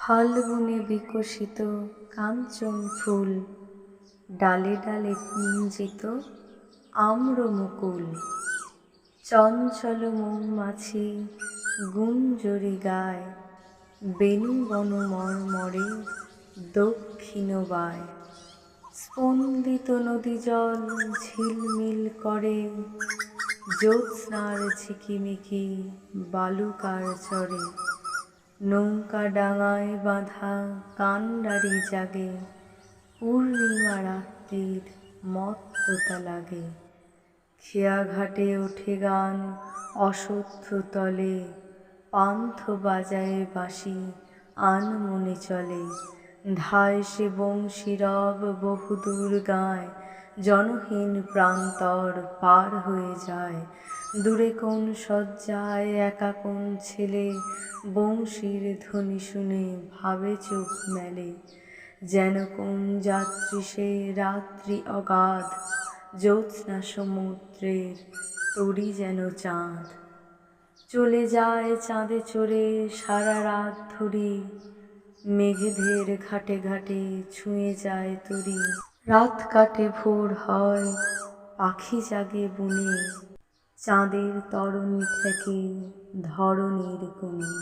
ফাল্গুনে বিকশিত কাঞ্চন ফুল, ডালে ডালে কুঞ্চিত আম্র মুকুল। চঞ্চল মৌমাছি গুঞ্জরি গায়, বেণু বন মর্মরে দক্ষিণ বায়। স্পন্দিত নদী জল ঝিলমিল করে, জ্যোৎস্নার ঝিকিমিকি বালুকার চরে। নৌকা ডাঙায় বাঁধা কান্ডারি জাগে, পূর্ণিমা রাত্রির মত্ততা লাগে। খেয়া ঘাটে ওঠে গান অশ্বত্থ তলে, পান্থ বাজায়ে বাঁশি আনমনে চলে। ধায় সে বংশী রব বহুদূর গায়, জনহীন প্রান্তর পার হয়ে যায়। দূরে কোন শয্যায় একা কোন ছেলে, বংশীর ধ্বনি শুনে ভাবে চোখ মেলে। যেন কোন যাত্রী সে রাত্রি অগাধ, জ্যোৎস্না সমুদ্রের তরী যেন চাঁদ। চলে যায় চাঁদে চড়ে সারা রাত ধরে, মেঘেদের ঘাটে ঘাটে ছুঁয়ে যায় তরী। রাত কাটে ভোর হয়, পাখি জাগে বনে, চাঁদের তরণী ঠেকে ধরণীর কোণে।